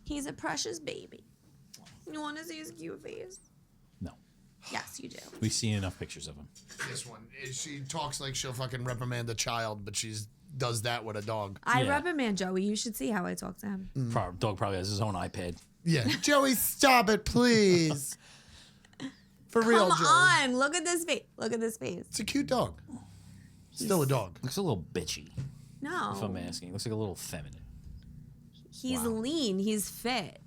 He's a precious baby. You want to see his cute face? No. Yes, you do. We've seen enough pictures of him. This one, she talks like she'll fucking reprimand a child, but does that with a dog. I reprimand Joey. You should see how I talk to him. Dog probably has his own iPad. Yeah. Joey, stop it, please. For real, Joey. Come on. Look at this face. Look at this face. It's a cute dog. Still a dog. Looks a little bitchy, No. if I'm asking. Looks like a little feminine. He's lean. He's fit.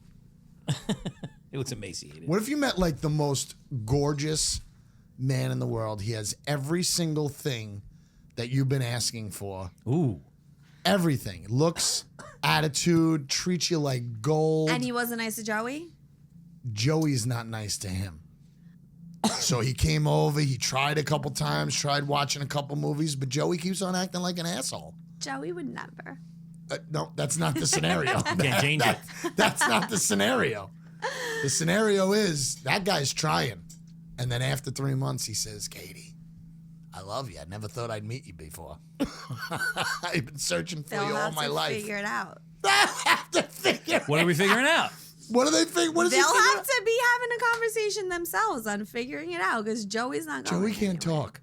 He looks emaciated. What if you met like the most gorgeous man in the world? He has every single thing that you've been asking for. Ooh. Everything. Looks, attitude, treats you like gold. And he wasn't nice to Joey? Joey's not nice to him. So he came over, he tried a couple times, tried watching a couple movies, but Joey keeps on acting like an asshole. Joey would never. No, that's not the scenario. Can't change it. That's not the scenario. The scenario is that guy's trying. And then after 3 months, he says, Katie, I love you. I never thought I'd meet you before. I've been searching for you all my life. Figure it out. What are we figuring out? What do they think? What is They'll have to be having a conversation themselves on figuring it out because Joey's not going Joey can't anywhere. talk.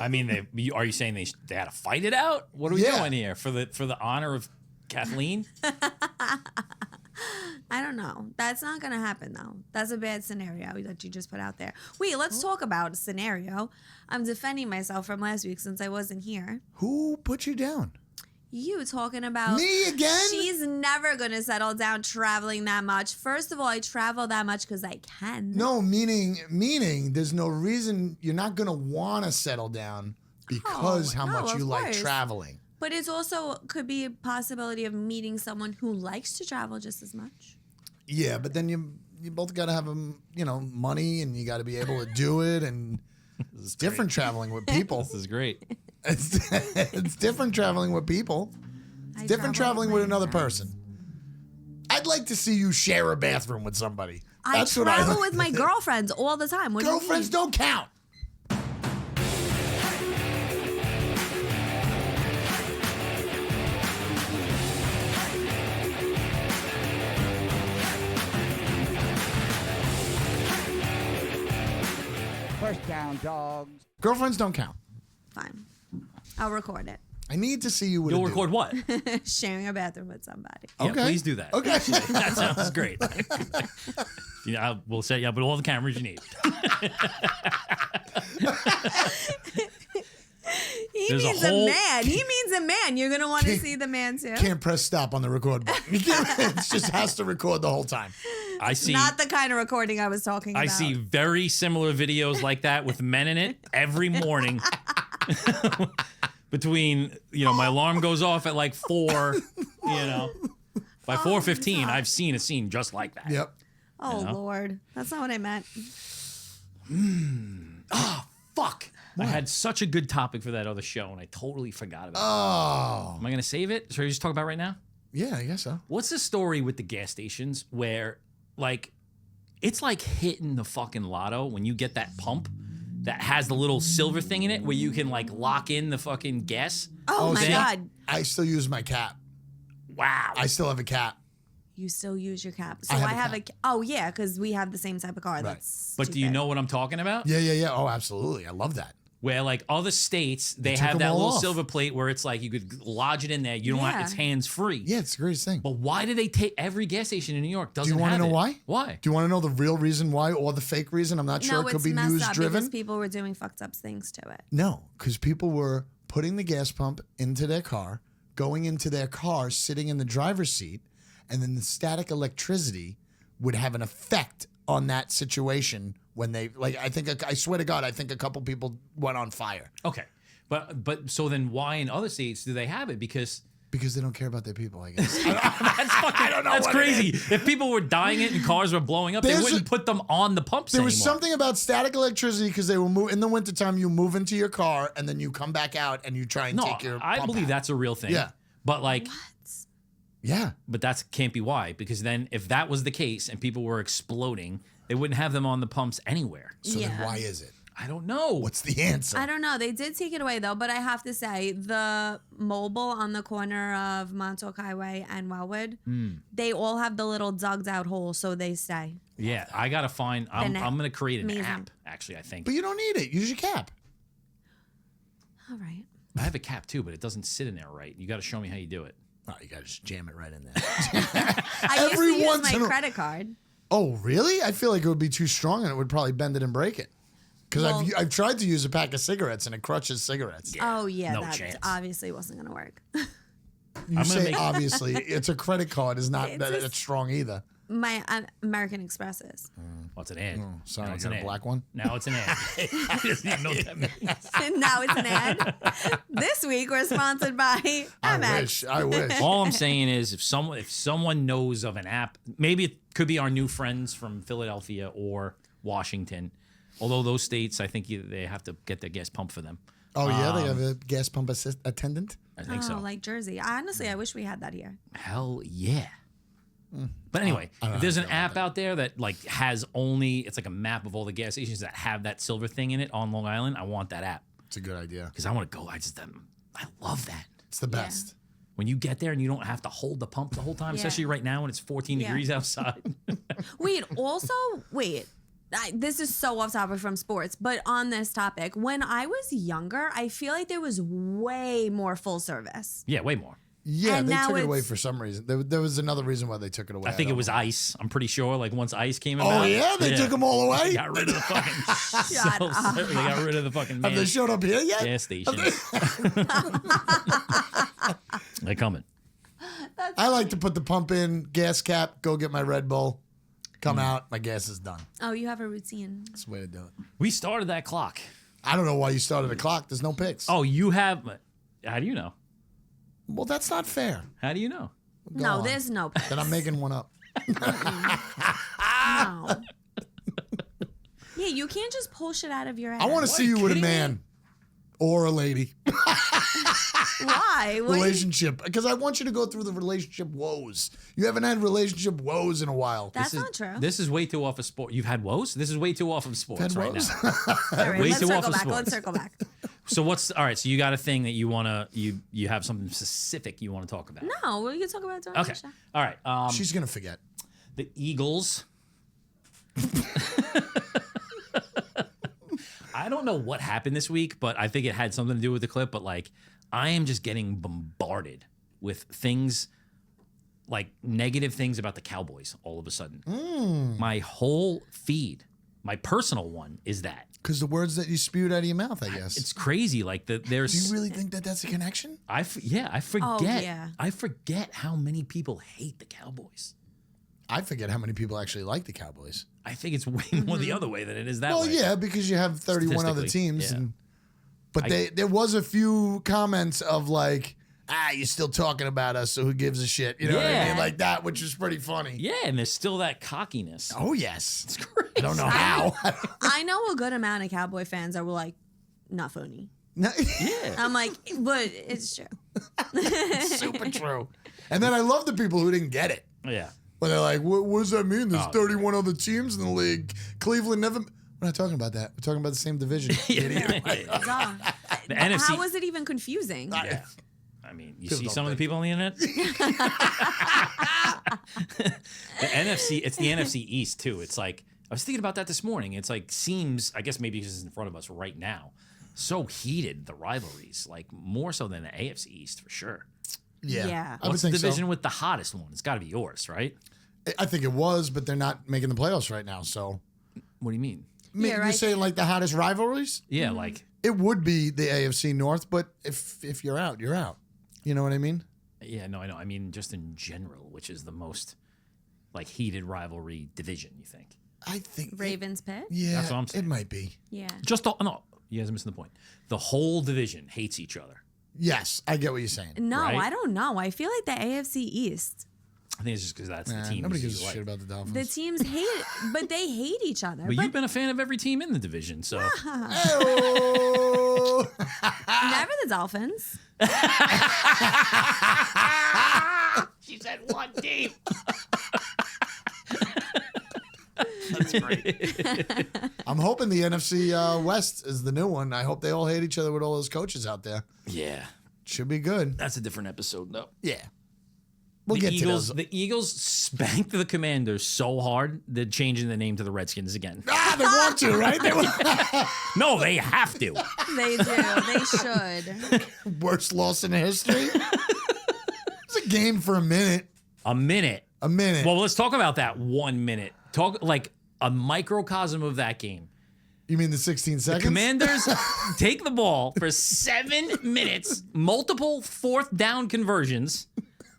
I mean, are you saying they had to fight it out? What are we doing here for the honor of Kathleen? I don't know. That's not going to happen, though. That's a bad scenario that you just put out there. Wait, let's talk about a scenario. I'm defending myself from last week since I wasn't here. Who put you down? You talking about Me again? She's never going to settle down traveling that much. First of all, I travel that much because I can. No, meaning there's no reason you're not going to want to settle down because how much you like traveling. But it's also could be a possibility of meeting someone who likes to travel just as much. Yeah, but then you both got to have money and you got to be able to do it, and it's different traveling with people. This is great. It's different traveling with people. It's different traveling with another person. I'd like to see you share a bathroom with somebody. That's what I travel with my girlfriends all the time. What girlfriends don't count. First Down Dawgs. Girlfriends don't count. Fine. I'll record it. I need to see you with You'll record what? Sharing a bathroom with somebody. Yeah, Okay. please do that. Okay. That sounds great. We'll set you up with all the cameras you need. He means a man. He means a man. You're going to want to see the man too. Can't press stop on the record button. It just has to record the whole time. I see. Not the kind of recording I was talking about. I see very similar videos like that with men in it every morning. Between, my alarm goes off at like 4, By 4:15, I've seen a scene just like that. Yep. Oh, Lord. That's not what I meant. Fuck. I had such a good topic for that other show, and I totally forgot about it. Oh. Am I going to save it? Should I just talk about it right now? Yeah, I guess so. What's the story with the gas stations where, it's like hitting the fucking lotto when you get that pump that has the little silver thing in it where you can, lock in the fucking gas? Oh, my God. I still use my cap. Wow. I still have a cap. You still use your cap. So I I have have a oh, yeah, because we have the same type of car. Right. That's But do you stupid. know what I'm talking about? Yeah. Oh, absolutely. I love that. Where other states, they took have them that all little off. silver plate where it's you could lodge it in there. You don't Yeah. have, it's hands free. Yeah, it's the greatest thing. But why do they take every gas station in New York doesn't Do you want to have know it? why? Why? Do you want to know the real reason why or the fake reason? I'm not sure. No, It could it's be messed news up driven. because people were doing fucked up things to it. No, because people were putting the gas pump into their car, going into their car, sitting in the driver's seat, and then the static electricity would have an effect on that situation when they, I swear to God, I think a couple people went on fire. Okay. But so then why in other states do they have it? Because they don't care about their people, I guess. I don't know That's what it crazy. is. If people were dying it and cars were blowing up, they There's wouldn't put them on the pumps There anymore. was something about static electricity because they were in the wintertime, you move into your car and then you come back out and you try and take your I pump believe out. that's a real thing. Yeah. But Yeah. but that can't be why, because then if that was the case and people were exploding, they wouldn't have them on the pumps anywhere. So then Yeah. why is it? I don't know. What's the answer? I don't know. They did take it away though, but I have to say the mobile on the corner of Montauk Highway and Wellwood, they all have the little dug out holes, so they stay. Yeah, I gotta find. I'm gonna create an Amazing. app. Actually, I think But you don't need it. Use your cap. All right. I have a cap too, but it doesn't sit in there right. You got to show me how you do it. Oh, you gotta just jam it right in there. I used Every to use once in my a- credit card. Oh, really? I feel like it would be too strong and it would probably bend it and break it. Because Well- I've tried to use a pack of cigarettes and it crushes cigarettes. Oh yeah, no that chance. obviously wasn't gonna work. You I'm gonna say make- obviously it's a credit card is not It's that a- it's strong either. My American Expresses. What's an ad? Sorry, Now I it's got an a ad. black one. Now it's an ad. I don't even know what that means. And now it's an ad. This week we're sponsored by Amex. I wish. All I'm saying is, if someone knows of an app, maybe it could be our new friends from Philadelphia or Washington. Although those states, I think they have to get their gas pump for them. Oh yeah, they have a gas pump attendant. I think so. Like Jersey. Honestly, I wish we had that here. Hell yeah. But anyway, I don't if there's know an how I feel app out there that like has only, it's like a map of all the gas stations that have that silver thing in it on Long Island, I want that app It's a good idea. because I want to go. I love that. It's the best. When you get there and you don't have to hold the pump the whole time, Yeah. especially right now when it's 14 Yeah. degrees outside. Wait. This is so off topic from sports, but on this topic, when I was younger, I feel like there was way more full service. Yeah, way more. Yeah, And they now took it away it's- for some reason. There was another reason why they took it away. I think it don't was know. ice. I'm pretty sure. Like once ice came Oh about. yeah, they took them all away. They got rid of the fucking. Shut up. They got rid of the fucking Have they showed up here yet? gas stations. They're coming. I like to put the pump in, gas cap, go get my Red Bull, come out, my gas is done. Oh, you have a routine. That's the way to do it. We started that clock. I don't know why you started a clock. There's no picks. Oh, you have. How do you know? Well, that's not fair. How do you know? Go No, on. there's no picks. Then I'm making one up. No. Yeah, you can't just pull shit out of your head. I want to see you with a kidding me? man or a lady Why? What- relationship because I want you to go through the relationship woes. You haven't had relationship woes in a while. That's This is- not true. This is way too off of sport. You've had woes? This is way too off of sports Had right woes? now. All right, way let's too circle off of back. sports. Let's circle back. So what's all right? So you got a thing that you wanna you have something specific you want to talk about? No, we can talk about it during Okay. the show. All right. She's gonna forget. The Eagles. I don't know what happened this week, but I think it had something to do with the clip. But like, I am just getting bombarded with things, like negative things about the Cowboys all of a sudden. My whole feed, my personal one, is that. Because the words that you spewed out of your mouth, I guess. It's crazy. Like Do there's. you really think that that's a connection? I forget. yeah. I forget how many people hate the Cowboys. I forget how many people actually like the Cowboys. I think it's way more the other way than it is that Well, way. yeah, because you have 31 other Statistically, teams, yeah. but there was a few comments of like, you're still talking about us, so who gives a shit? You know what I Yeah. mean? Like that, which is pretty funny. Yeah, and there's still that cockiness. Oh yes, It's crazy. I don't know how. I know a good amount of Cowboy fans that were like, not funny. No, Yeah. I'm like, but it's true. super true. And then I love the people who didn't get it. Yeah. When they're like, what does that mean? There's Oh, 31 other teams in the league. Cleveland never. We're not talking about that. We're talking about the same division. Idiot. Duh. The NFC. How was it even confusing? Yeah. I mean, you People see don't some of the think. people on the internet? The NFC, it's the NFC East too. It's like, I was thinking about that this morning. It's like, seems, I guess maybe because it's in front of us right now, so heated, the rivalries, like more so than the AFC East for sure. Yeah. Yeah. I would What's the think division so. with the hottest one? It's got to be yours, right? I think it was, but they're not making the playoffs right now. So What do you mean? Yeah, you're right. saying like the hottest rivalries? Yeah, like, It would be the AFC North, but if you're out, you're out. You know what I mean? yeah, no, I know. I mean, just in general, which is the most like heated rivalry division, you think? I think Ravens Pitt? Yeah, That's what I'm saying. it might be. Yeah. Just the, no, you guys are missing the point. The whole division hates each other. Yes, I get what you're saying. No, Right? I don't know. I feel like the AFC East. I think it's just because that's the team. Nobody you gives a like. shit about the Dolphins. The teams hate it, but they hate each other. But But you've been a fan of every team in the division, so Oh. never the Dolphins. she said one team. That's great. I'm hoping the NFC West is the new one. I hope they all hate each other with all those coaches out there. Yeah. Should be good. That's a different episode, though. Yeah. We'll get to those. The Eagles spanked the Commanders so hard, they're changing the name to the Redskins again. They want to, right? No, they have to. They do. They should. Worst loss in history. It's a game for a minute. A minute. Well, let's talk about that 1 minute. Talk like a microcosm of that game. you mean the 16 seconds? The Commanders take the ball for 7 minutes, multiple fourth down conversions,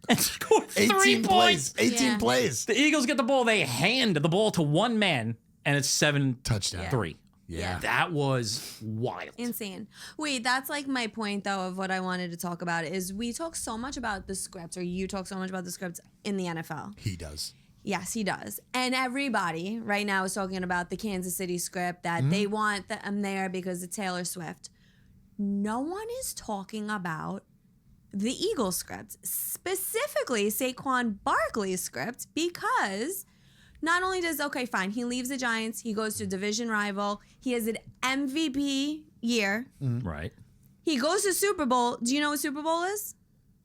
and score 3 points. 18 plays. The Eagles get the ball. They hand the ball to one man, and it's 7-3. Touchdown. Yeah. That was wild. Insane. Wait, that's like my point though of what I wanted to talk about is we talk so much about the scripts, or you talk so much about the scripts in the NFL. He does. Yes, he does. And everybody right now is talking about the Kansas City script that they want them there because of Taylor Swift. No one is talking about the Eagles script, specifically Saquon Barkley's script, because not only does, okay, fine, he leaves the Giants, he goes to a division rival, he has an MVP year. Right. He goes to Super Bowl. Do you know what Super Bowl is?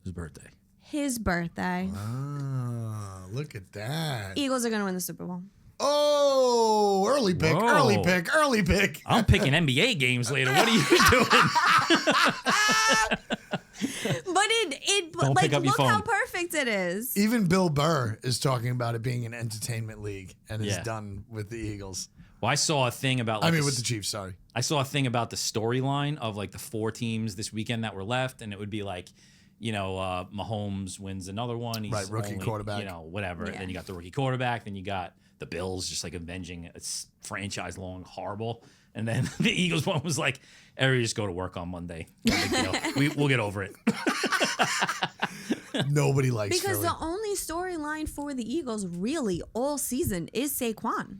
His birthday. His birthday. Ah, look at that. Eagles are going to win the Super Bowl. Oh, early pick, Whoa. early pick. I'm picking NBA games later. What are you doing? But Don't like, pick up your look how phone. perfect it is. Even Bill Burr is talking about it being an entertainment league and is Yeah. done with the Eagles. Well, I saw a thing about. Like, with the Chiefs, sorry. I saw a thing about the storyline of like the 4 teams this weekend that were left, and it would be like, Mahomes wins another one. He's Right, rookie quarterback. Whatever. Yeah. Then you got the rookie quarterback. Then you got the Bills just like avenging a franchise-long horrible. And then the Eagles one was like, everybody just go to work on Monday. No big deal. We'll get over it. Nobody likes Because Philly. the only storyline for the Eagles really all season is Saquon.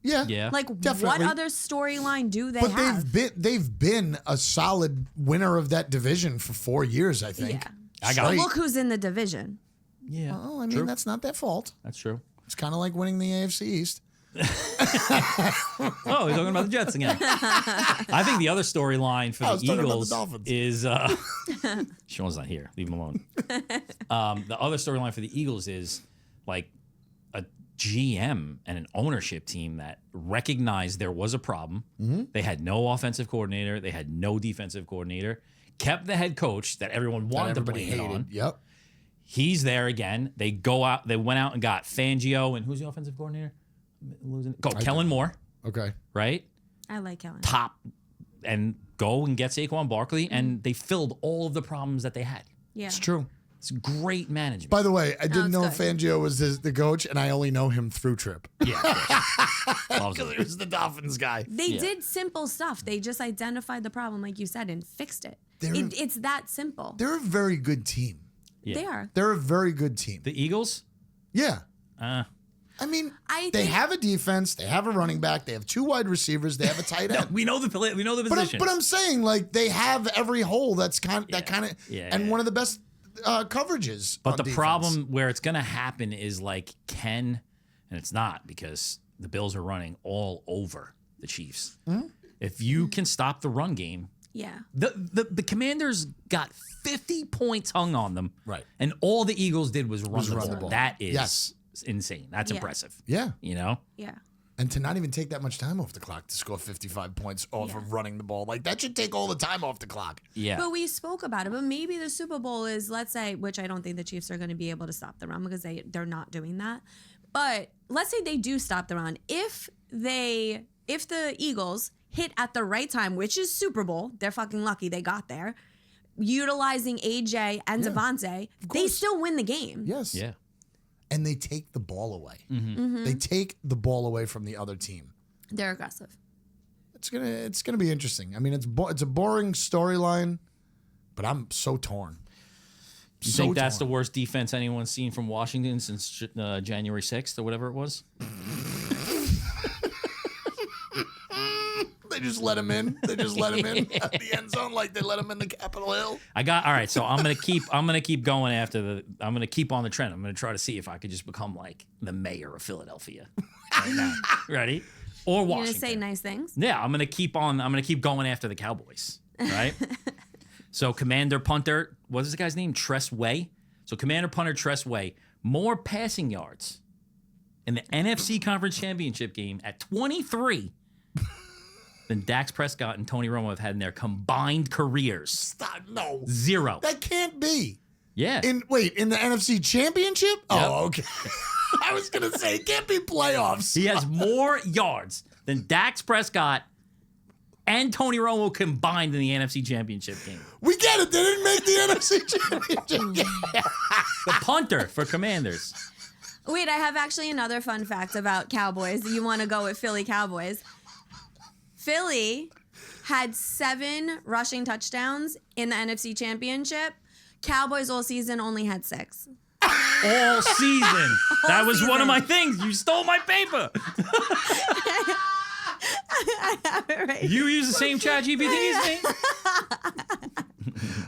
Yeah. Yeah. Like, Definitely. what other storyline do they But have? they've been a solid winner of that division for 4 years, I think. Yeah. I got Straight. Look who's in the division. Yeah. Well, I mean, True. that's not their fault. That's true. It's kind of like winning the AFC East. Oh, we're talking about the Jets again. I think the other storyline for I the was talking about the Eagles Dolphins. is Sean's not here. Leave him alone. The other storyline for the Eagles is like a GM and an ownership team that recognized there was a problem. They had no offensive coordinator. They had no defensive coordinator. Kept the head coach that everyone wanted to Everybody blame it hated. on. Yep. He's there again. They go out. They went out and got Fangio, and who's the offensive coordinator? Kellen Moore, Okay. right? I like Kellen. Top, and go and get Saquon Barkley, and they filled all of the problems that they had. Yeah. It's true. It's great management. By the way, I didn't it's know good. Fangio was the coach, and I only know him through Trip. Yeah, of Because he was the Dolphins guy. They did simple stuff. They just identified the problem, like you said, and fixed it. It's that simple. They're a very good team. They are. They're a very good team. The Eagles. Yeah. Uh, I mean, I they think- have a defense. They have a running back. They have 2 wide receivers. They have a tight end. we know the positions. But I'm saying, like, they have every hole that's kind of, Yeah, and yeah. one of the best coverages. But on the defense. problem where it's going to happen is like and it's not, because the Bills are running all over the Chiefs. If you can stop the run game, Yeah. the Commanders got 50 points hung on them, Right. And all the Eagles did was run, run the the ball. ball. That is Yes. insane. That's Yeah. impressive. Yeah. You know? Yeah. And to not even take that much time off the clock to score 55 points off of running the ball. Like, that should take all the time off the clock. Yeah. But we spoke about it. But maybe the Super Bowl is, let's say, which I don't think the Chiefs are going to be able to stop the run because they're not doing that. But let's say they do stop the run. If the Eagles hit at the right time, which is Super Bowl, they're fucking lucky they got there, utilizing AJ and Devontae, they still win the game. Yes. Yeah. And they take the ball away. Mm-hmm. They take the ball away from the other team. They're aggressive. It's gonna be interesting. I mean, it's a boring storyline, but I'm so torn. You think that's the worst defense anyone's seen from Washington since January 6th or whatever it was? They just let him in. They just let him in at the end zone like they let him in the Capitol Hill. All right, so I'm gonna keep going after I'm gonna keep on the trend. I'm gonna try to see if I could just become like the mayor of Philadelphia. Right now. Ready? Or Washington. You're gonna say nice things? Yeah, I'm gonna keep going after the Cowboys. Right? So Commander Punter, what is the guy's name? Tress Way. So Commander Punter Tress Way, more passing yards in the NFC Conference Championship game at 23 than Dak Prescott and Tony Romo have had in their combined careers. Stop. No. 0. That can't be. Yeah. In the NFC Championship? Oh, okay. I was going to say, it can't be playoffs. He has more yards than Dak Prescott and Tony Romo combined in the NFC Championship game. We get it. They didn't make the NFC Championship game. The punter for Commanders. Wait, I have actually another fun fact about Cowboys. You want to go with Philly Cowboys? Philly had 7 rushing touchdowns in the NFC Championship. Cowboys all season only had 6. All season. That was one of my things. You stole my paper. I have it right. You use the same chat GPT as me?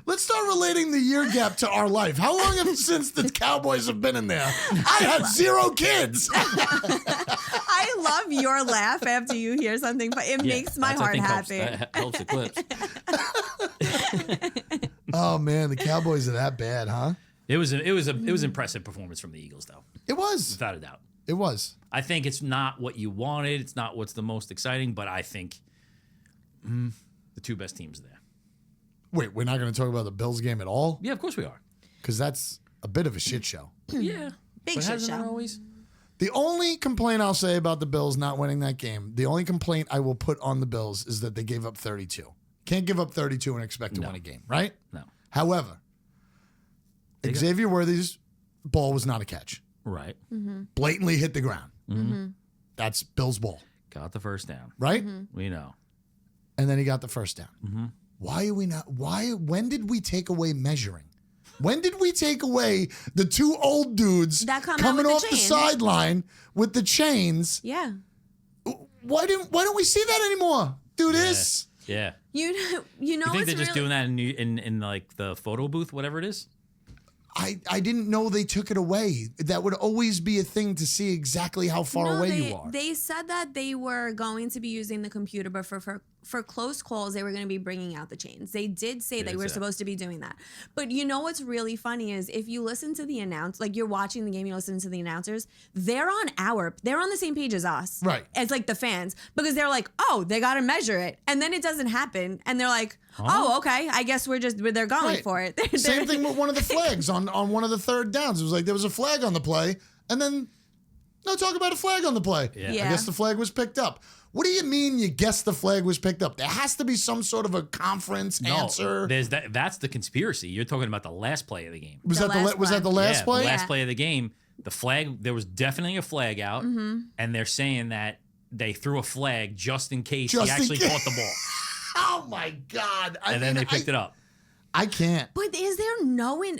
Let's start relating the year gap to our life. How long have since the Cowboys have been in there? I had 0 kids. I love your laugh after you hear something, but it makes my heart happy. Helps the clips. Oh man, the Cowboys are that bad, huh? It was impressive performance from the Eagles, though. It was. Without a doubt. It was. I think it's not what you wanted. It's not what's the most exciting, but I think the 2 best teams are there. Wait, we're not going to talk about the Bills game at all? Yeah, of course we are. Because that's a bit of a shit show. Yeah. Big But shit hasn't show. it always? The only complaint I'll say about the Bills not winning that game, the only complaint I will put on the Bills is that they gave up 32. Can't give up 32 and expect to win a game, right? No. However, Xavier Worthy's ball was not a catch. Right. Blatantly hit the ground. That's Bill's ball, Got the first down. right? We know. And then he got the first down. Why are we not? When did we take away measuring? When did we take away the 2 old dudes That come out coming with off the the chain. sideline with the chains? Yeah. Why don't we see that anymore? Do this. Yeah. You know You think what's they're just really- doing that in like the photo booth, whatever it is? I didn't know they took it away. That would always be a thing to see exactly how far away you are. They said that they were going to be using the computer, but for close calls, they were going to be bringing out the chains. They did say they were supposed to be doing that. But you know what's really funny is if you listen to the like you're watching the game, you listen to the announcers, they're on the same page as us. Right. As like the fans, because they're like, oh, they got to measure it. And then it doesn't happen. And they're like, oh, okay, I guess they're going Right. for it. Same thing with one of the flags on one of the third downs. It was like there was a flag on the play, and then no talk about a flag on the play. Yeah. I guess the flag was picked up. What do you mean you guess the flag was picked up? There has to be some sort of a conference answer. There's that's the conspiracy. You're talking about the last play of the game. Was that the last play? The last play of the game. The flag, there was definitely a flag out, and they're saying that they threw a flag just in case he actually caught the ball. Oh my God. And then they picked it up. I can't. But is there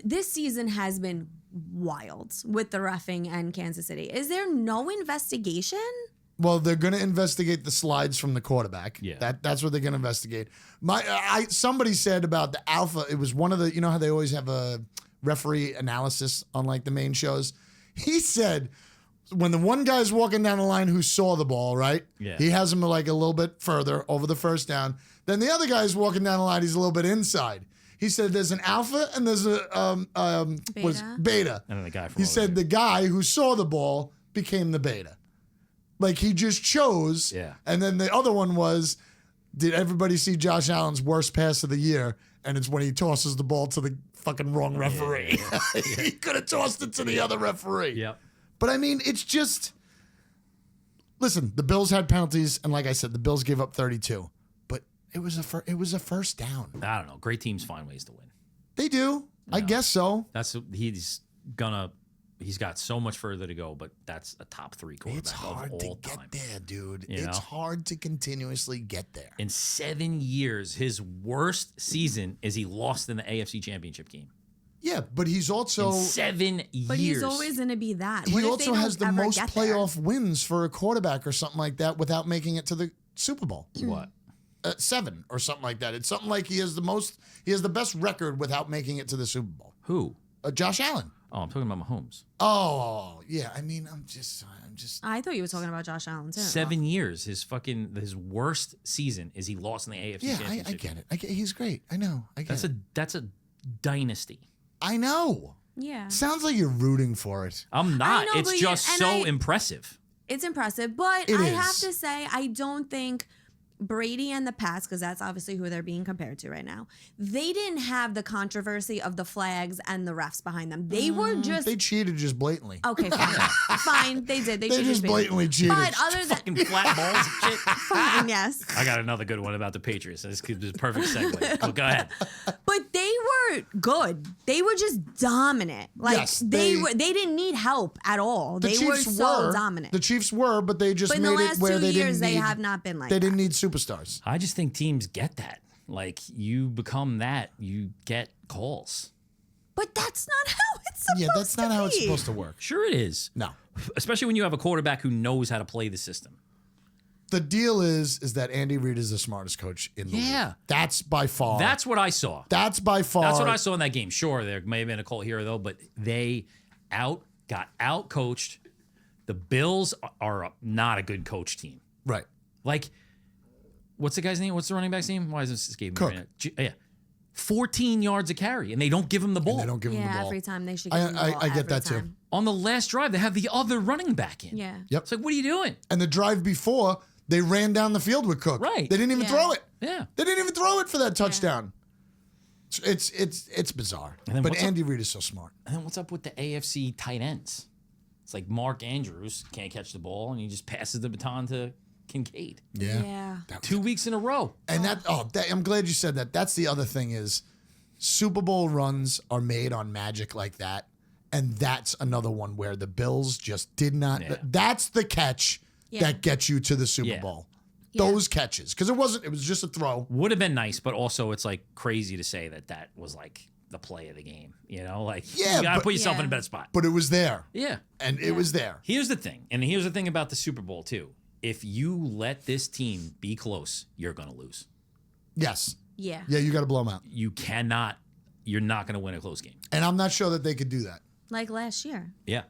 this season has been wild with the reffing and Kansas City. Is there no investigation? Well, they're going to investigate the slides from the quarterback. Yeah. That's what they're going to investigate. Somebody said about the alpha, it was one of the, you know how they always have a referee analysis on like the main shows? He said when the one guy's walking down the line who saw the ball, right? Yeah. He has him like a little bit further over the first down. Then the other guy's walking down the line, he's a little bit inside. He said there's an alpha and there's a beta. And then the guy from He over said here. the guy who saw the ball became the beta. Like he just chose. Yeah. And then the other one was, did everybody see Josh Allen's worst pass of the year? And it's when he tosses the ball to the fucking wrong referee. He could have tossed it to the other referee. Yep. But I mean, it's just, listen, the Bills had penalties. And like I said, the Bills gave up 32. But it was a first down. I don't know. Great teams find ways to win. They do. I guess so. He's got so much further to go, but that's a top 3 quarterback It's of hard all to time. get there, dude. You It's know? hard to continuously get there. In 7 years, his worst season is he lost in the AFC Championship game. Yeah, but he's also In 7 years. But he's always going to be that. he What if they also don't has the ever most get there? playoff wins for a quarterback or something like that without making it to the Super Bowl. What? 7 or something like that. It's something like he has the best record without making it to the Super Bowl. Who? Josh Allen. Oh, I'm talking about Mahomes. Oh, yeah. I mean, I'm just. I thought you were talking about Josh Allen too. 7 years. His worst season is he lost in the AFC Yeah, Championship. I get it. He's great. I know. I get it. That's a dynasty. I know. Yeah. Sounds like you're rooting for it. I'm not. I know, It's but just so impressive. It's impressive, but It I is. have to say, I don't think Brady and the Pats, because that's obviously who they're being compared to right now, they didn't have the controversy of the flags and the refs behind them. They were just... They cheated just blatantly. Okay, fine. Fine, they did. They They cheated just blatantly cheated. But other than... Fucking flat balls and shit. Fine, yes. I got another good one about the Patriots. This could be a perfect segue. But go ahead. But they were good. They were just dominant. Like, Yes, they they- didn't need help at all. The They were Chiefs so dominant. The Chiefs were, but they just But in made the it last where 2 they years, didn't they need. have not been like They that. didn't need superstars. I just think teams get that. Like, you become that, you get calls. But that's not how it's supposed to be. Yeah, that's not how it's supposed to work. Sure it is. No. Especially when you have a quarterback who knows how to play the system. The deal is that Andy Reid is the smartest coach in the Yeah. league. That's by far. That's what I saw. That's by far. That's what I saw in that game. Sure, there may have been a cult here, though, but they got out-coached. The Bills are not a good coach team. Right. Like, what's the guy's name? What's the running back's name? Why is this escaping me Cook. right now? Yeah. 14 yards a carry, and they don't give him the ball. They don't give him the Yeah, ball. every time they should give him the ball. I get every that too. time. On the last drive, they have the other running back in. Yeah. Yep. It's like, what are you doing? And the drive before, they ran down the field with Cook. Right. They didn't even Yeah. throw it. Yeah. They didn't even throw it for that touchdown. It's bizarre. And then But what's up- Andy Reid is so smart. And then what's up with the AFC tight ends? It's like Mark Andrews can't catch the ball, and he just passes the baton to Kincaid. Yeah. 2 weeks in a row. And I'm glad you said that. That's the other thing is Super Bowl runs are made on magic like that. And that's another one where the Bills just did not. Yeah. That's the catch Yeah. that gets you to the Super Yeah. Bowl. Yeah. Those catches. Because it was just a throw. Would have been nice, but also it's like crazy to say that was like the play of the game. You know, like Yeah, you got to but- put yourself Yeah. in a better spot. But it was there. Yeah. And it was there. Here's the thing, and here's the thing about the Super Bowl too. If you let this team be close, you're going to lose. Yes. Yeah. Yeah, you got to blow them out. You're not going to win a close game. And I'm not sure that they could do that. Like last year. Yeah.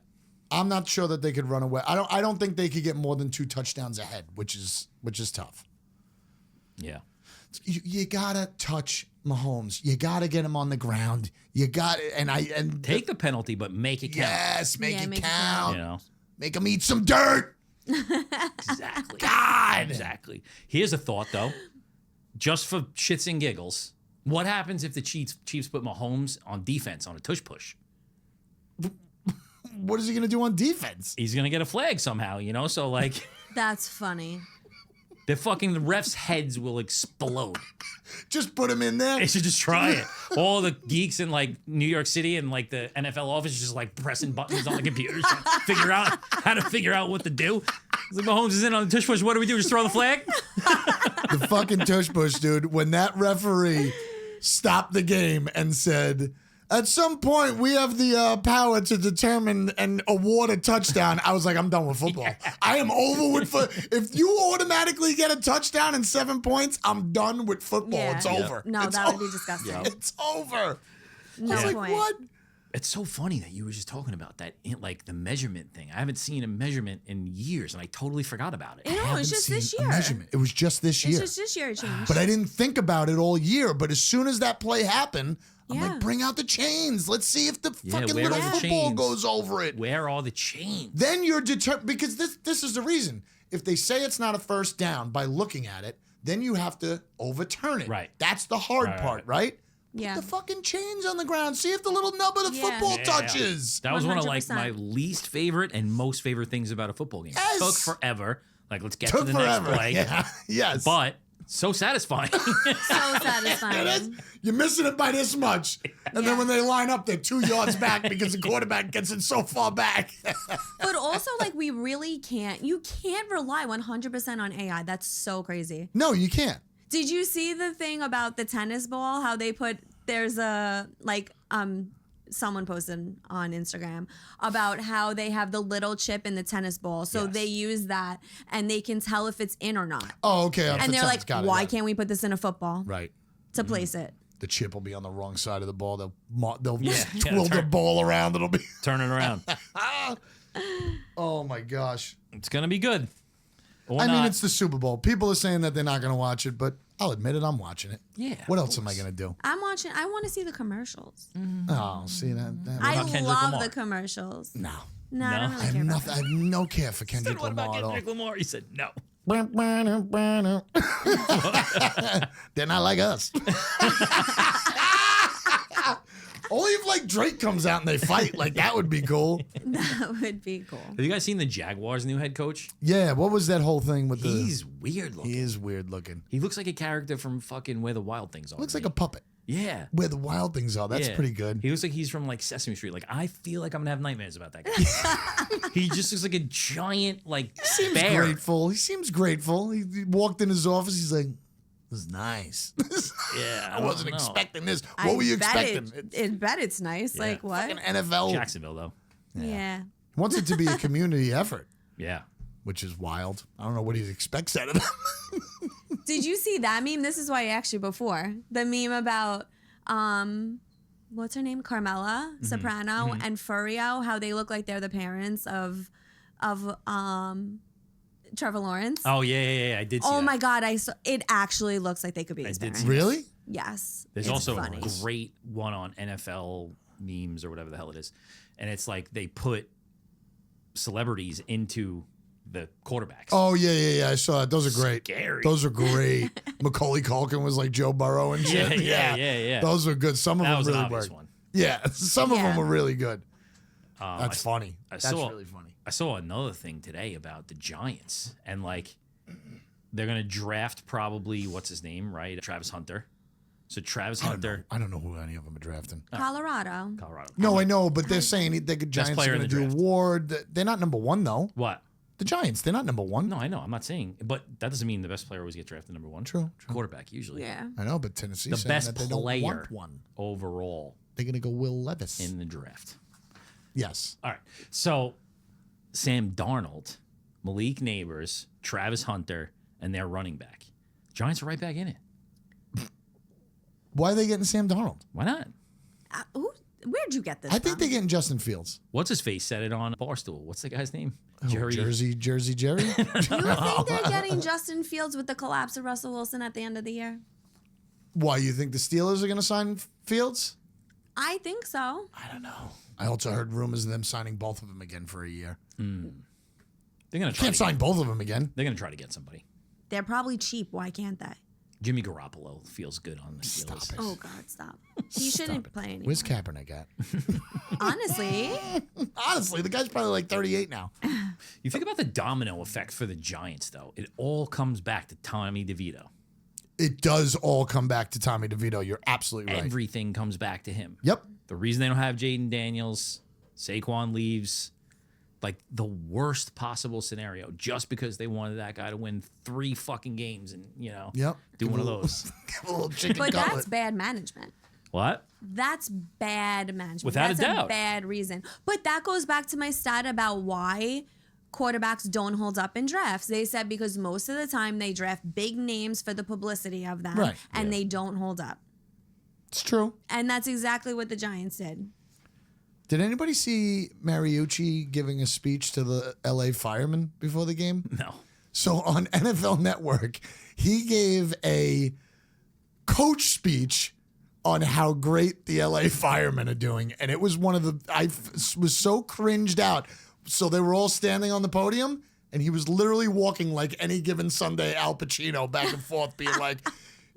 I'm not sure that they could run away. I don't think they could get more than 2 touchdowns ahead, which is tough. Yeah. You gotta touch Mahomes. You gotta get him on the ground. You got and Take the penalty, but make it count. yes, make Yeah, it make it count. You know? Make him eat some dirt. Exactly. God. Exactly. Here's a thought, though. Just for shits and giggles, what happens if the Chiefs put Mahomes on defense on a tush push? What is he gonna do on defense? He's going to get a flag somehow, you know? So, like, That's funny. the refs' heads will explode. Just put him in there. They should just try it. All the geeks in, like, New York City and, like, the NFL office just, like, pressing buttons on the computers trying to figure out how to figure out what to do. It's like, Mahomes is in on the tush push. What do we do? Just throw the flag? The fucking tush push, dude. When that referee stopped the game and said, "At some point, we have the power to determine and award a touchdown," I was like, I'm done with football. I am over with If you automatically get a touchdown and 7 points, I'm done with football. Yeah. It's Yep. over. No, It's that would o- be disgusting. It's over. No I was like, point. what? It's so funny that you were just talking about that, like, the measurement thing. I haven't seen a measurement in years, and I totally forgot about it. You know, Haven't it's just seen this a year. measurement. It was just this It's year. just this year it changed. But I didn't think about it all year. But as soon as that play happened, I'm Yeah. like, bring out the chains. Let's see if the Yeah, fucking where little are the football chains? goes over it. Where are the chains? Then you're determined, because this is the reason. If they say it's not a first down by looking at it, then you have to overturn it. Right. That's the hard Right, part, right? Yeah. Put the fucking chains on the ground. See if the little nub of the Yeah. football Yeah. touches. That was one of, like, 100%. my least favorite and most favorite things about a football game. Yes. Took forever. Like, let's get to Took the forever. next play. Yeah. Yes. But so satisfying. So satisfying. It is. You're missing it by this much. And Yeah. then when they line up, they're 2 yards back because the quarterback gets it so far back. But also, like, we really you can't rely 100% on AI. That's so crazy. No, you can't. Did you see the thing about the tennis ball? How they there's a, like, someone posted on Instagram about how they have the little chip in the tennis ball. So Yes. they use that and they can tell if it's in or not. Oh, okay. And they're like, why can't we put this in a football Right. to place it? The chip will be on the wrong side of the ball. They'll Yeah, twirl the ball around. It'll be. Turn it around. Oh my gosh. It's gonna be good. Or I mean, not. it's the Super Bowl. People are saying that they're not going to watch it, but I'll admit it. I'm watching it. Yeah, What of else am I course. going to do? I'm watching. I want to see the commercials. Oh, see that? I about Kendrick love Lamar? the commercials. No. No, I don't No? really I care have about nothing. I have no care for Kendrick What Lamar about at all. Kendrick Lamar? He said no. They're not like us. Only if like Drake comes out and they fight, like that would be cool. That would be cool. Have you guys seen the Jaguars' new head coach? Yeah, what was that whole thing with the? He's weird looking. He is weird looking. He looks like a character from fucking Where the Wild Things Are. Looks to like me. a puppet. Yeah. Where the wild things are. That's Yeah. pretty good. He looks like he's from like Sesame Street. Like I feel like I'm gonna have nightmares about that guy. He just looks like a giant like Seems bear. grateful. He seems grateful. He walked in his office. He's like, "This is nice. Yeah, I wasn't don't know. expecting this. What were you expecting? I bet it's nice. Yeah. Like what? Fucking NFL Jacksonville though. Yeah. wants it to be a community effort, Yeah. which is wild. I don't know what he expects out of them. Did you see that meme? This is why I asked you before. The meme about what's her name? Carmela Soprano and Furio, how they look like they're the parents of Trevor Lawrence. Oh yeah. I did see Oh that. my god, I saw it actually looks like they could be his did parents. see Really? Yes. There's it's also funny. a great one on NFL memes or whatever the hell it is. And it's like they put celebrities into the quarterbacks. Oh yeah. I saw it. Those are great. Scary. Those are great. Macaulay Culkin was like Joe Burrow and shit. Yeah. Those are good. Some of That them was an really obvious worked. one. Yeah, some of them Yeah. were really good. That's I funny. That's saw- really funny. I saw another thing today about the Giants and like they're gonna draft probably what's his name, right? Travis Hunter. So Travis Hunter, I don't know who any of them are drafting. Colorado. Colorado. No, I know, but they're saying the Giants are player going in to the do draft. Ward. They're not number one though. What? The Giants, they're not number one. No, I know. I'm not saying, but that doesn't mean the best player always gets drafted number one. True. Quarterback usually. Yeah. I know, but Tennessee's The saying best that they don't player want one. overall They're going to go Will Levis. in the draft. Yes. All right. So Sam Darnold, Malik Neighbors, Travis Hunter, and their running back. Giants are right back in it. Why are they getting Sam Darnold? Why not? Where'd you get this I think from? they're getting Justin Fields. What's his face said it on Barstool? What's the guy's name? Oh, Jersey Jerry. Do you think they're getting Justin Fields with the collapse of Russell Wilson at the end of the year? Why, you think the Steelers are going to sign Fields? I think so. I don't know. I also heard rumors of them signing both of them again for a year. They're gonna try. Can't sign both of them again. They're gonna try to get somebody. They're probably cheap. Why can't they? Jimmy Garoppolo feels good on the Steelers. Stop it. Oh God, stop. He shouldn't play anymore. Where's Kaepernick at? Honestly, Honestly, the guy's probably like 38 now. You think about the domino effect for the Giants, though. It all comes back to Tommy DeVito. It does all come back to Tommy DeVito. You're absolutely right. Everything comes back to him. Yep. The reason they don't have Jaden Daniels, Saquon leaves, like the worst possible scenario, just because they wanted that guy to win 3 fucking games and, Yep. do Give one of a little- those. Give a little chicken but cutlet. that's bad management. What? That's bad management. Without a That's doubt. a bad reason. But that goes back to my stat about why quarterbacks don't hold up in drafts. They said because most of the time they draft big names for the publicity of them, Right. and they don't hold up. It's true. And that's exactly what the Giants did. Did anybody see Mariucci giving a speech to the LA firemen before the game? No. So on NFL Network, he gave a coach speech on how great the LA firemen are doing. And it was one of the, was so cringed out. So they were all standing on the podium and he was literally walking like any given Sunday Al Pacino back and forth being like,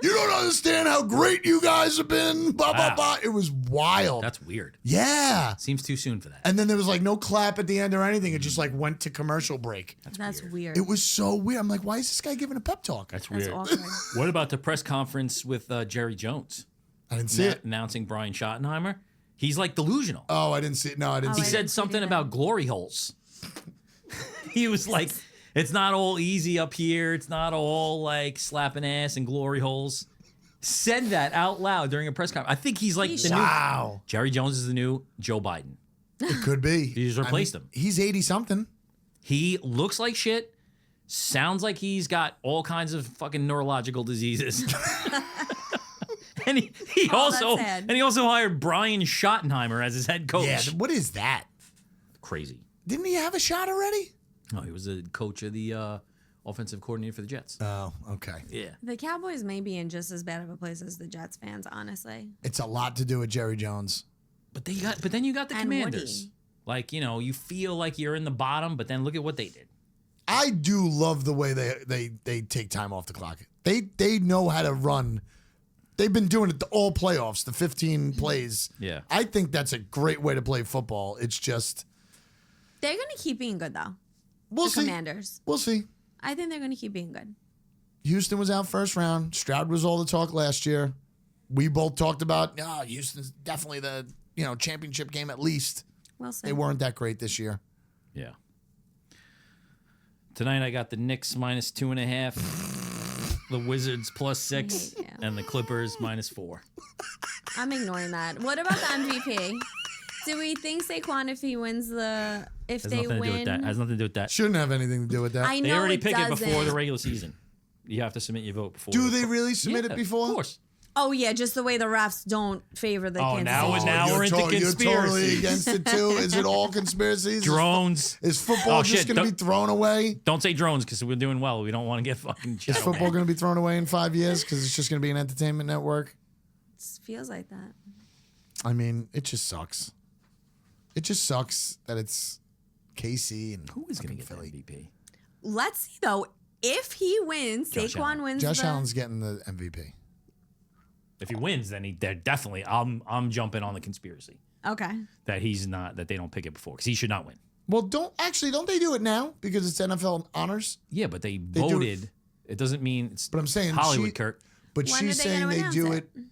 you don't understand how great you guys have been, blah, blah, Wow. blah. It was wild. That's weird. Yeah. Seems too soon for that. And then there was like no clap at the end or anything. It just like went to commercial break. That's weird. It was so weird. I'm like, why is this guy giving a pep talk? That's That's weird. awkward. What about the press conference with Jerry Jones I didn't see it. announcing Brian Schottenheimer? He's like delusional. Oh, I didn't see it. No, I didn't Oh, see He I it. said didn't see something that. about glory holes. He was like, it's not all easy up here. It's not all like slapping ass and glory holes. said that out loud during a press conference. I think he's like the new Wow. Jerry Jones is the new Joe Biden. It could be. He just replaced him. He's 80-something. He looks like shit. Sounds like he's got all kinds of fucking neurological diseases. and he also hired Brian Schottenheimer as his head coach. Yeah, what is that? Crazy. Didn't he have a shot already? No, he was the coach of the offensive coordinator for the Jets. Oh, okay. Yeah. The Cowboys may be in just as bad of a place as the Jets fans, honestly. It's a lot to do with Jerry Jones. But then you got the And Commanders. Woody. Like, you feel like you're in the bottom, but then look at what they did. I do love the way they take time off the clock. They know how to run. They've been doing it all playoffs, the 15 plays. Yeah. I think that's a great way to play football. It's just They're going to keep being good, though. we'll the see. Commanders. We'll see. I think they're going to keep being good. Houston was out first round. Stroud was all the talk last year. We both talked about Houston's definitely the championship game at least. We'll see. They weren't that great this year. Yeah. Tonight I got the Knicks minus 2.5, the Wizards plus 6, Yeah. and the Clippers minus 4. I'm ignoring that. What about the MVP? Do we think Saquon, if he wins if they win? Has nothing to do with that. Shouldn't have anything to do with that. I know They already it pick doesn't. it before the regular season. You have to submit your vote before. Do they really submit Yeah, it before? Of course. Oh yeah, just the way the refs don't favor the Kansas now City. now we're into You're totally conspiracies. against it too. Is it all conspiracies? Drones. Is football Oh, just shit, going to be thrown away? Don't say drones because we're doing well. We don't want to get fucking Is shadow football banned. going to be thrown away in 5 years because it's just going to be an entertainment network? It feels like that. I mean, it just sucks. It just sucks that it's KC and Who is going to fucking get the MVP? Let's see though. If he wins, Josh Saquon Allen. wins. Josh the, Allen's getting the MVP. If he wins, then they're definitely. I'm jumping on the conspiracy Okay. that he's not, that they don't pick it before because he should not win. Well, don't they do it now because it's NFL honors? Yeah, but they do it- voted. It doesn't mean it's. But I'm saying Hollywood, Kirk. But When she's are they saying gonna they announce do it? it.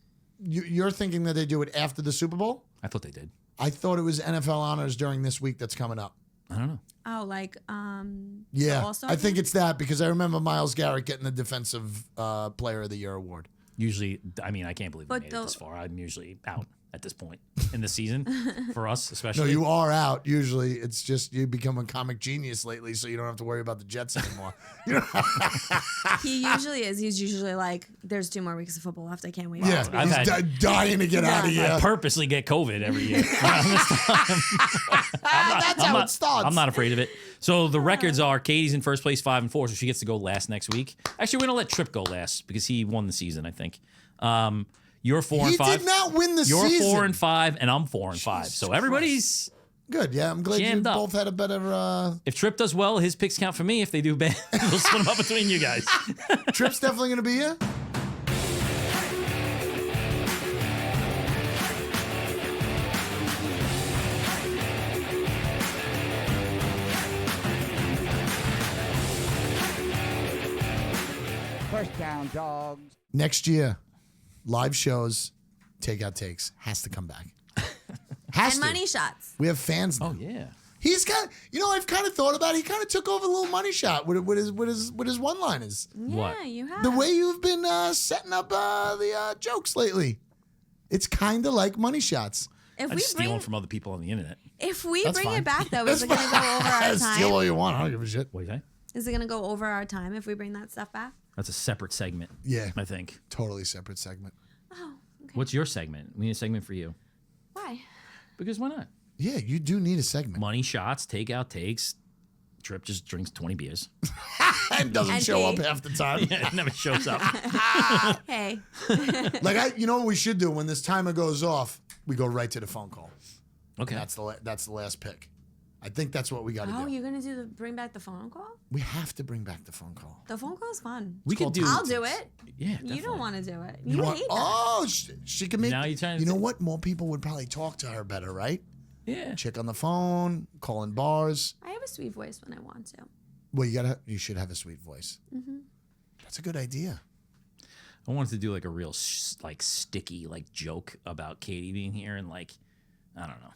You're thinking that they do it after the Super Bowl? I thought they did. I thought it was NFL honors during this week that's coming up. I don't know. Oh, like Yeah, the All-Star I think game? it's that because I remember Myles Garrett getting the Defensive Player of the Year award. Usually, I mean, I can't believe we But made the- it this far. I'm usually out at this point in the season for us, No, especially. you are out. Usually, it's just you become a comic genius lately, so you don't have to worry about the Jets anymore. He usually is. He's usually like, "There's 2 more weeks of football left. I can't wait." Yeah, to be he's I've had- dying to get out of I here. purposely get COVID every year. That's how it starts. I'm not afraid of it. So the records are Katie's in first place 5-4, so she gets to go last next week. Actually, we're gonna let Tripp go last because he won the season, I think. You're 4 He and 5. did not win the You're season. 4 and 5, and I'm 4 and 5. Jesus So everybody's. Good. Yeah, I'm glad you Jammed up. both had a better. If Tripp does well, his picks count for me. If they do bad, we'll split them up between you guys. Tripp's definitely going to be here. First Down Dawgs. Next year, live shows, takeout takes has to come back. Has And to. money shots. We have fans now. Oh yeah. He's got. I've kind of thought about it. He kind of took over a little money shot with his one-liners. What? Yeah, you have. The way you've been setting up the jokes lately, it's kind of like money shots. If I we just bring, steal them from other people on the internet. if we That's bring fine. it back though, is it going to go over our Steal all time? you want. I don't give a shit. What do you say? Is it going to go over our time if we bring that stuff back? That's a separate segment. Yeah, I think. totally separate segment. Oh, okay. What's your segment? We need a segment for you. Why? Because why not? Yeah, you do need a segment. Money shots, takeout takes. Tripp just drinks 20 beers. And doesn't And show up pay. half the time. Yeah, it never shows up. Hey. Like you know what we should do when this timer goes off? We go right to the phone call. Okay. That's the last pick. I think that's what we got to Oh, do. you're going to bring back the phone call? We have to bring back the phone call. The phone call is fun. we could do. I'll do it. Yeah, You definitely. don't want to do it. You hate that. Oh, she can make. Now you're trying to You know what? More people would probably talk to her better, right? Yeah. Chick on the phone, calling bars. I have a sweet voice when I want to. Well, you should have a sweet voice. Mm-hmm. That's a good idea. I wanted to do like a real sticky joke about Katie being here and I don't know.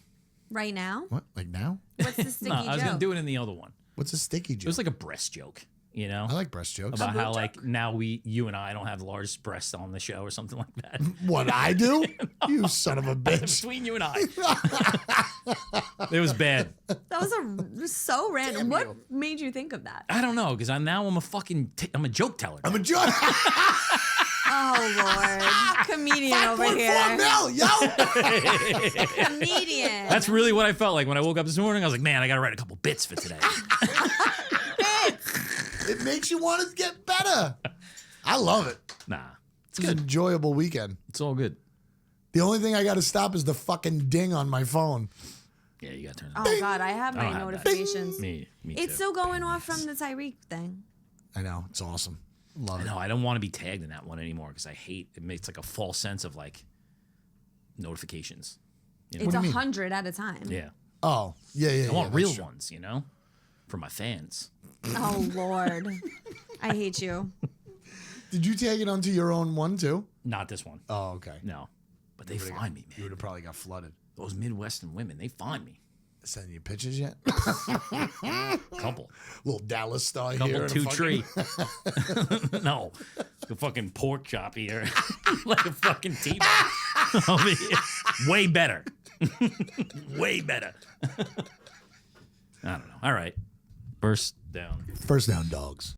Right now? What? Like now? What's the sticky No, I was joke? gonna do it in the other one. What's a sticky It joke? was like a breast joke. You know, I like breast jokes. about how like now you and I don't have the largest breasts on the show or something like that. What I do? You son of a bitch. Between you and I, it was bad. That was so random. What made you think of that? I don't know because I'm a fucking I'm a joke teller. I'm a joke. Oh Lord, comedian over 5.4 here. mil, yo. Comedian. That's really what I felt like when I woke up this morning. I was like, man, I got to write a couple bits for today. It makes you want to get better. I love it. Nah, It's an enjoyable weekend. it's all good. The only thing I got to stop is the fucking ding on my phone. Yeah, you got to turn it. Oh God, I have I don't my have that. notifications. Me It's too. still going off from the Tyreek thing. I know. It's awesome. Love I it. know. I don't want to be tagged in that one anymore because I hate it. Makes like a false sense of like notifications. You know? It's do you mean? 100 at a time. Yeah, Oh, yeah. I want that's real true. ones. You know, for my fans. Oh Lord, I hate you. Did you tag it onto your own one too? Not this one. Oh, okay. No, but they find me, You man. would have probably got flooded. Those Midwestern women, they find me. Sending you pictures yet? Couple, Little Dallas style here. couple and a two fucking- tree. No, a fucking pork chop here, like a fucking T-bone. Way better. Way better. I don't know. All right, First Down. First Down Dawgs.